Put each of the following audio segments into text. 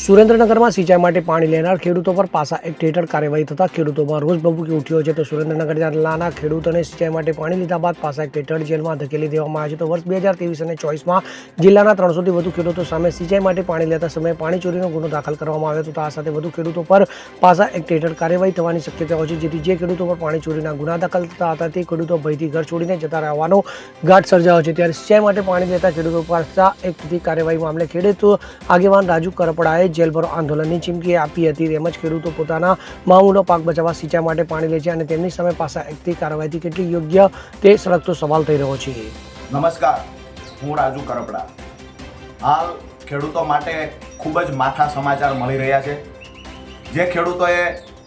સુરેન્દ્રનગરમાં સિંચાઈ માટે પાણી લેનાર ખેડૂતો પર પાસા એક્ટ હેઠળ કાર્યવાહી થતાં ખેડૂતોમાં રોષ ભભૂકી ઉઠ્યો છે. તો સુરેન્દ્રનગર જિલ્લાના ખેડૂતોને સિંચાઈ માટે પાણી લીધા બાદ પાસા એક્ટ હેઠળ જેલમાં ધકેલી દેવામાં આવ્યા છે. તો વર્ષ 2023 અને 2024માં જિલ્લાના 300થી વધુ ખેડૂતો સામે સિંચાઈ માટે પાણી લેતા સમયે પાણી ચોરીનો ગુનો દાખલ કરવામાં આવ્યો હતો. તો આ સાથે વધુ ખેડૂતો પર પાસા એક્ટ હેઠળ કાર્યવાહી થવાની શક્યતાઓ છે, જેથી જે ખેડૂતો પર પાણી ચોરીના ગુના દાખલ થતા હતા તે ખેડૂતો ભયથી ઘર છોડીને જતા રહેવાનો ઘાટ સર્જાયો છે. ત્યારે સિંચાઈ માટે પાણી લેતા ખેડૂતો પાસા એક્ટથી કાર્યવાહી મામલે ખેડૂત આગેવાન રાજુ કરપડાએ જેલભરો આંદોલનની ચીમકી આપી હતી. તેમજ ખેડૂતો પોતાના મામૂલો પાક બચાવવા સિંચાઈ માટે પાણી લે છે અને તેમની સામે પાસા એક્ટથી કાર્યવાહીથી કેટલી યોગ્ય તે સળગતો સવાલ થઈ રહ્યો છે. નમસ્કાર, હું રાજુ કરપડા. હાલ ખેડૂતો માટે ખૂબ જ માઠા સમાચાર મળી રહ્યા છે. જે ખેડૂતોએ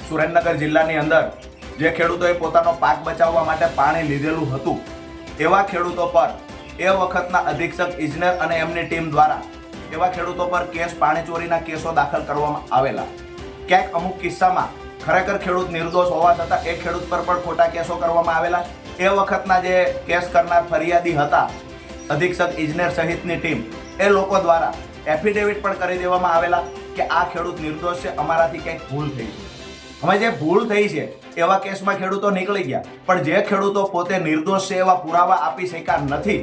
સુરેન્દ્રનગર જિલ્લાની અંદર જે ખેડૂતોએ પોતાનો પાક બચાવવા માટે પાણી લીધેલું હતું એવા ખેડૂતો પર એ વખતના અધિક્ષક ઇજનેર અને એમની ટીમ દ્વારા એવા ખેડૂતો પર પાણી ચોરીના કેસો દાખલ કરવામાં આવેલા. ક્યાંક અમુક કિસ્સામાં ખરેખર ખેડૂત નિર્દોષ હોવા છતાં એ ખેડૂત પર પણ ખોટા કેસો કરવામાં આવેલા. એ વખતના જે કેસ કરનાર ફરિયાદી હતા, અધિક્ષક ઇજનેર સહિતની ટીમ, એ લોકો દ્વારા એફિડેવિટ પણ કરી દેવામાં આવેલા કે આ ખેડૂત નિર્દોષ છે, અમારાથી કંઈક ભૂલ થઈ છે. હવે જે ભૂલ થઈ છે એવા કેસમાં ખેડૂતો નીકળી ગયા, પણ જે ખેડૂતો પોતે નિર્દોષ છે એવા પુરાવા આપી શક્યા નથી,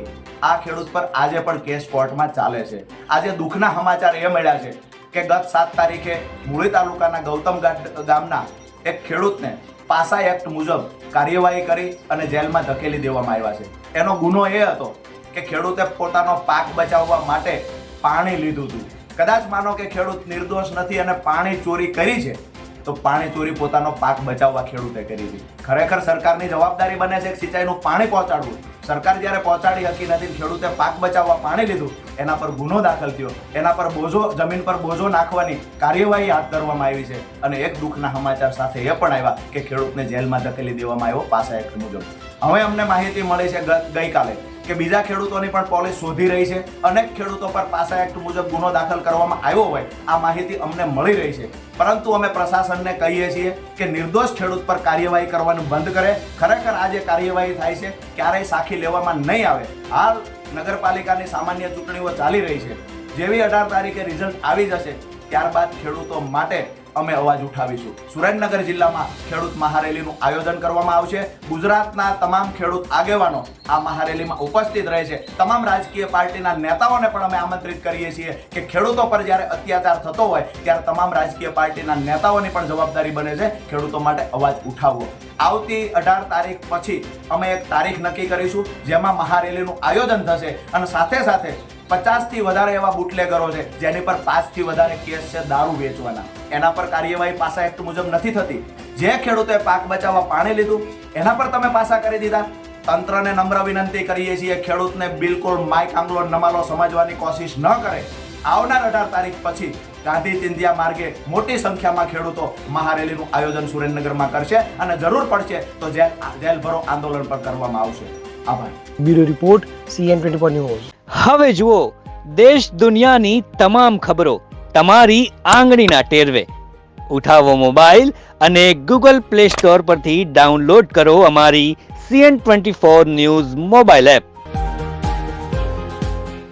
આ ખેડૂત પર આજે પણ કેસ કોર્ટમાં ચાલે છે. આજે દુઃખના સમાચાર એ મળ્યા છે કે ગત 7 તારીખે મૂળી તાલુકાના ગૌતમઘાટ ગામના એક ખેડૂતને પાસા એક્ટ મુજબ કાર્યવાહી કરી અને જેલમાં ધકેલી દેવામાં આવ્યા છે. એનો ગુનો એ હતો કે ખેડૂતે પોતાનો પાક બચાવવા માટે પાણી લીધું હતું. કદાચ માનો કે ખેડૂત નિર્દોષ નથી અને પાણી ચોરી કરી છે, તો પાણી ચોરી પોતાનો પાક બચાવવા ખેડૂતે કરી હતી. ખરેખર સરકારની જવાબદારી બને છે કે સિંચાઈનું પાણી પહોંચાડવું. સરકાર જ્યારે પહોંચાડી શકી નથી, ખેડૂતે પાક બચાવવા પાણી લીધું, એના પર ગુનો દાખલ થયો, એના પર બોજો, જમીન પર બોજો નાખવાની કાર્યવાહી હાથ ધરવામાં આવી છે. અને એક દુઃખના સમાચાર સાથે એ પણ આવ્યા કે ખેડૂતને જેલમાં ધકેલી દેવામાં આવ્યો પાસા એક્ટ મુજબ. હવે અમને માહિતી મળી છે ગઈકાલે કે બીજા ખેડૂતોની પણ પોલીસ શોધી રહી છે. અનેક ખેડૂતો પર પાસા એક્ટ મુજબ ગુનો દાખલ કરવામાં આવ્યો હોય આ માહિતી અમને મળી રહી છે. પરંતુ અમે પ્રશાસનને કહીએ છીએ કે નિર્દોષ ખેડૂત પર કાર્યવાહી કરવાનું બંધ કરે. ખરેખર આ જે કાર્યવાહી થાય છે ક્યારેય સાખી લેવામાં નહીં આવે. હાલ નગરપાલિકાની સામાન્ય ચૂંટણીઓ ચાલી રહી છે. જેવી 18 તારીખે રિઝલ્ટ આવી જશે ત્યારબાદ ખેડૂતો માટે અમે અવાજ ઉઠાવીશું. સુરેન્દ્રનગર જિલ્લામાં ખેડૂત મહારેલીનું આયોજન કરવામાં આવશે. ગુજરાતના તમામ ખેડૂત આગેવાનો આ મહારેલીમાં ઉપસ્થિત રહે છે. તમામ રાજકીય પાર્ટીના નેતાઓને પણ અમે આમંત્રિત કરીએ છીએ કે ખેડૂતો પર જ્યારે અત્યાચાર થતો હોય ત્યારે તમામ રાજકીય પાર્ટીના નેતાઓની પણ જવાબદારી બને છે ખેડૂતો માટે અવાજ ઉઠાવવો. આવતી 18 તારીખ પછી અમે એક તારીખ નક્કી કરીશું જેમાં મહારેલીનું આયોજન થશે અને સાથે સાથે 50થી વધારે એવા બુટલેગરો છે જેની પર 5થી વધારે કેસ છે દારૂ વેચવાના. એના પર કાર્યવાહી પાસા એક્ટ મુજબ નથી થતી. જે ખેડૂતોએ પાક બચાવવા પાણી લીધું એના પર તમે પાસા કરી દીધા. તંત્રને નમ્ર વિનંતી કરીએ છીએ, ખેડૂતને બિલકુલ માઇક આંગલો નમાલો સમજવાની કોશિશ ન કરે. આવનાર 18 તારીખ પછી ગાંધી ચિંધ્યા માર્ગે મોટી સંખ્યામાં ખેડૂતો મહારેલીનું આયોજન સુરેન્દ્રનગરમાં કરશે અને જરૂર પડશે તો જેલભરો આંદોલન પર કરવામાં આવશે. આભાર. Bureau report CN24 news. હવે જુઓ દેશ દુનિયાની તમામ ખબરો તમારી આંગળીના ટેરવે. ઉઠાવો મોબાઈલ અને Google Play Store પરથી ડાઉનલોડ કરો અમારી CN24 ન્યૂઝ મોબાઈલ એપ.